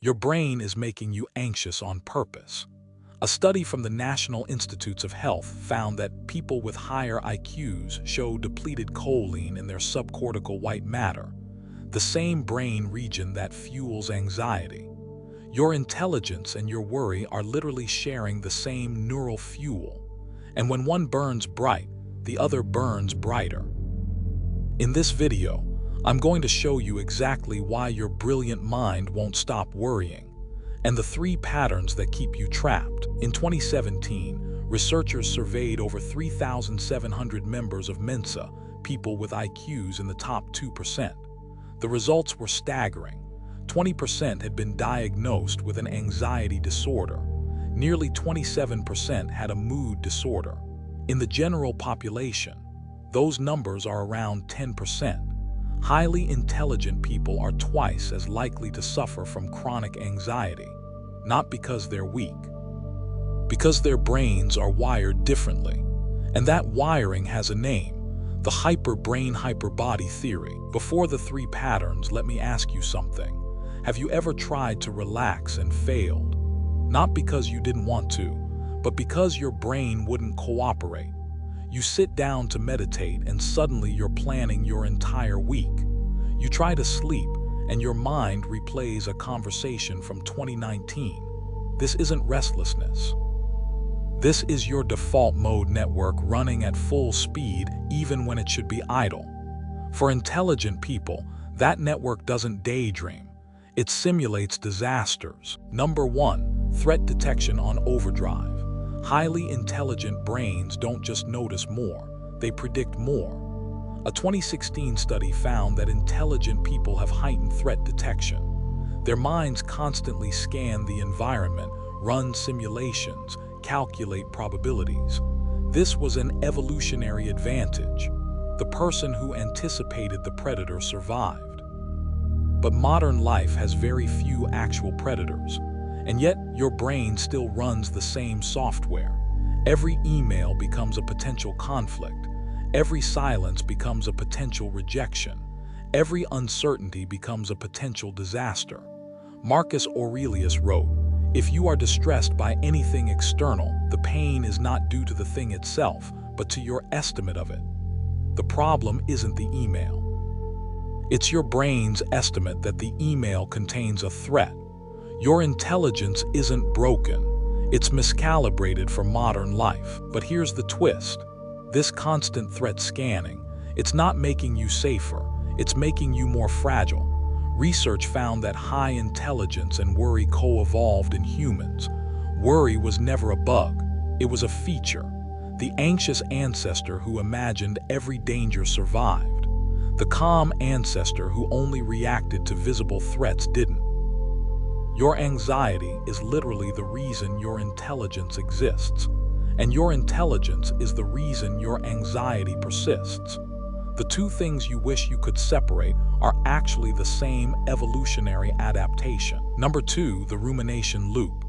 Your brain is making you anxious on purpose. A study from the National Institutes of Health found that people with higher IQs show depleted choline in their subcortical white matter, the same brain region that fuels anxiety. Your intelligence and your worry are literally sharing the same neural fuel, and when one burns bright, the other burns brighter. In this video, I'm going to show you exactly why your brilliant mind won't stop worrying, and the 3 patterns that keep you trapped. In 2017, researchers surveyed over 3,700 members of Mensa, people with IQs in the top 2%. The results were staggering. 20% had been diagnosed with an anxiety disorder. Nearly 27% had a mood disorder. In the general population, those numbers are around 10%. Highly intelligent people are twice as likely to suffer from chronic anxiety, not because they're weak, because their brains are wired differently. And that wiring has a name, the hyper-brain-hyper-body theory. Before the 3 patterns, let me ask you something. Have you ever tried to relax and failed? Not because you didn't want to, but because your brain wouldn't cooperate. You sit down to meditate and suddenly you're planning your entire week. You try to sleep and your mind replays a conversation from 2019. This isn't restlessness. This is your default mode network running at full speed even when it should be idle. For intelligent people, that network doesn't daydream. It simulates disasters. Number 1, threat detection on overdrive. Highly intelligent brains don't just notice more, they predict more. A 2016 study found that intelligent people have heightened threat detection. Their minds constantly scan the environment, run simulations, calculate probabilities. This was an evolutionary advantage. The person who anticipated the predator survived. But modern life has very few actual predators, and yet your brain still runs the same software. Every email becomes a potential conflict. Every silence becomes a potential rejection. Every uncertainty becomes a potential disaster. Marcus Aurelius wrote, "If you are distressed by anything external, the pain is not due to the thing itself, but to your estimate of it." The problem isn't the email. It's your brain's estimate that the email contains a threat. Your intelligence isn't broken. It's miscalibrated for modern life. But here's the twist. This constant threat scanning, it's not making you safer. It's making you more fragile. Research found that high intelligence and worry co-evolved in humans. Worry was never a bug. It was a feature. The anxious ancestor who imagined every danger survived. The calm ancestor who only reacted to visible threats didn't. Your anxiety is literally the reason your intelligence exists, and your intelligence is the reason your anxiety persists. The 2 things you wish you could separate are actually the same evolutionary adaptation. Number 2, the rumination loop.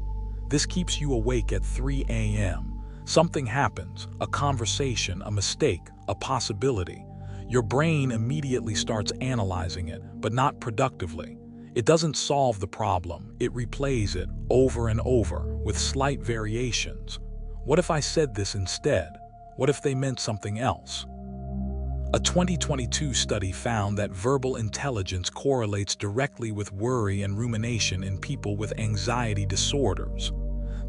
This keeps you awake at 3 a.m. Something happens, a conversation, a mistake, a possibility. Your brain immediately starts analyzing it, but not productively. It doesn't solve the problem, it replays it over and over with slight variations. What if I said this instead? What if they meant something else? A 2022 study found that verbal intelligence correlates directly with worry and rumination in people with anxiety disorders.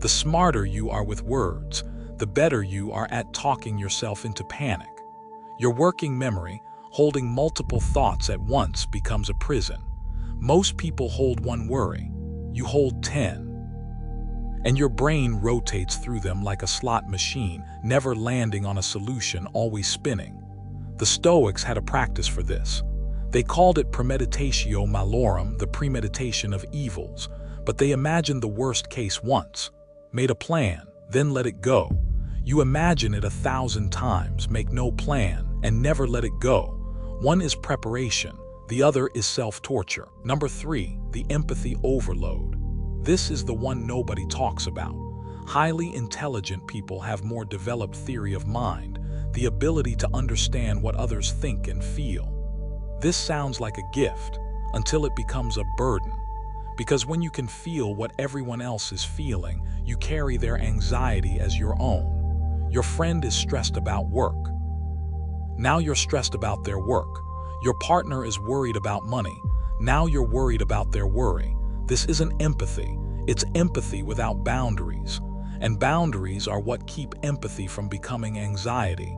The smarter you are with words, the better you are at talking yourself into panic. Your working memory, holding multiple thoughts at once, becomes a prison. Most people hold one worry. You hold 10. And your brain rotates through them like a slot machine, never landing on a solution, always spinning. The Stoics had a practice for this. They called it premeditatio malorum, the premeditation of evils, but they imagined the worst case once, made a plan, then let it go. You imagine it 1,000 times, make no plan, and never let it go. One is preparation, the other is self-torture. Number 3, the empathy overload. This is the one nobody talks about. Highly intelligent people have more developed theory of mind, the ability to understand what others think and feel. This sounds like a gift until it becomes a burden. Because when you can feel what everyone else is feeling, you carry their anxiety as your own. Your friend is stressed about work. Now you're stressed about their work. Your partner is worried about money. Now you're worried about their worry. This isn't empathy. It's empathy without boundaries. And boundaries are what keep empathy from becoming anxiety.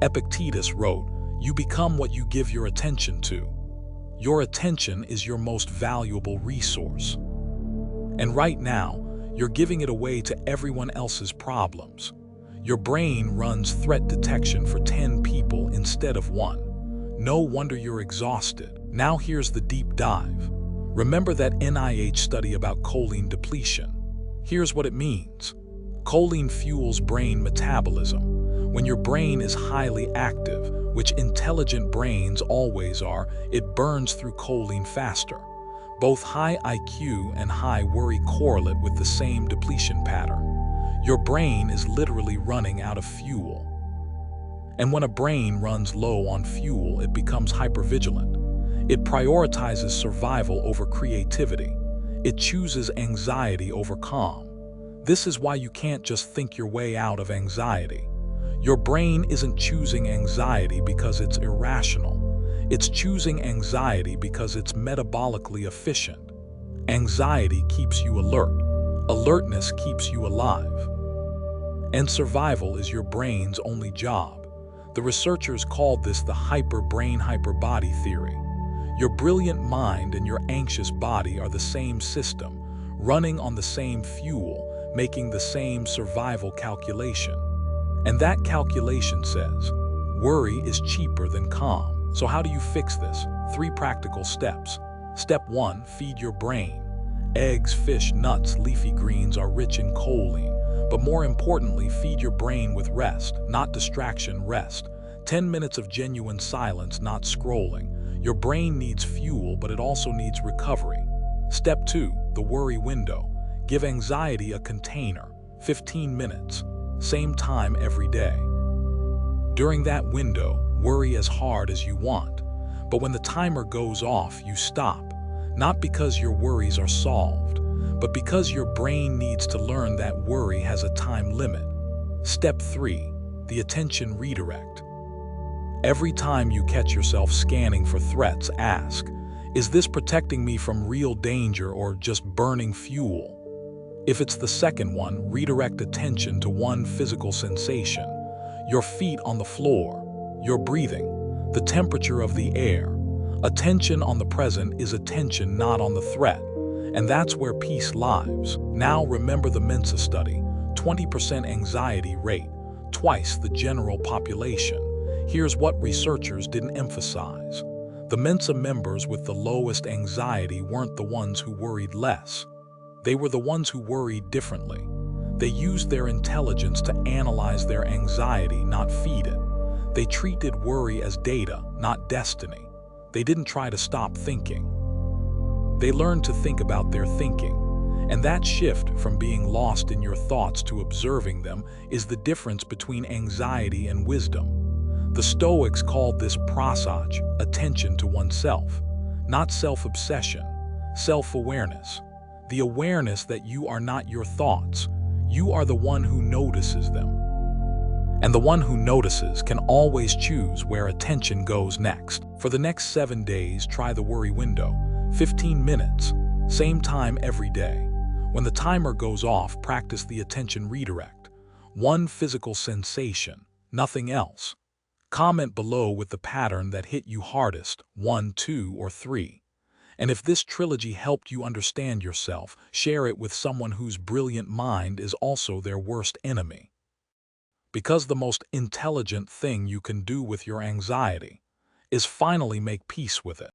Epictetus wrote, "You become what you give your attention to." Your attention is your most valuable resource. And right now, you're giving it away to everyone else's problems. Your brain runs threat detection for 10 people instead of 1. No wonder you're exhausted. Now here's the deep dive. Remember that NIH study about choline depletion? Here's what it means. Choline fuels brain metabolism. When your brain is highly active, which intelligent brains always are, it burns through choline faster. Both high IQ and high worry correlate with the same depletion pattern. Your brain is literally running out of fuel. And when a brain runs low on fuel, it becomes hypervigilant. It prioritizes survival over creativity. It chooses anxiety over calm. This is why you can't just think your way out of anxiety. Your brain isn't choosing anxiety because it's irrational. It's choosing anxiety because it's metabolically efficient. Anxiety keeps you alert. Alertness keeps you alive. And survival is your brain's only job. The researchers called this the hyper-brain hyper-body theory. Your brilliant mind and your anxious body are the same system, running on the same fuel, making the same survival calculation. And that calculation says, worry is cheaper than calm. So how do you fix this? 3 practical steps. Step 1, feed your brain. Eggs, fish, nuts, leafy greens are rich in choline. But more importantly, feed your brain with rest, not distraction, rest. 10 minutes of genuine silence, not scrolling. Your brain needs fuel, but it also needs recovery. Step 2, the worry window. Give anxiety a container, 15 minutes. Same time every day. During that window, worry as hard as you want. But when the timer goes off, you stop. Not because your worries are solved, but because your brain needs to learn that worry has a time limit. Step 3, the attention redirect. Every time you catch yourself scanning for threats, ask, is this protecting me from real danger or just burning fuel? If it's the second one, redirect attention to one physical sensation. Your feet on the floor, your breathing, the temperature of the air. Attention on the present is attention not on the threat. And that's where peace lives. Now remember the Mensa study, 20% anxiety rate, twice the general population. Here's what researchers didn't emphasize. The Mensa members with the lowest anxiety weren't the ones who worried less. They were the ones who worried differently. They used their intelligence to analyze their anxiety, not feed it. They treated worry as data, not destiny. They didn't try to stop thinking. They learned to think about their thinking. And that shift from being lost in your thoughts to observing them is the difference between anxiety and wisdom. The Stoics called this prasaj, attention to oneself, not self-obsession, self-awareness. The awareness that you are not your thoughts. You are the one who notices them. And the one who notices can always choose where attention goes next. For the next 7 days, try the worry window. 15 minutes, same time every day. When the timer goes off, practice the attention redirect. One physical sensation, nothing else. Comment below with the pattern that hit you hardest, 1, 2, or 3. And if this trilogy helped you understand yourself, share it with someone whose brilliant mind is also their worst enemy. Because the most intelligent thing you can do with your anxiety is finally make peace with it.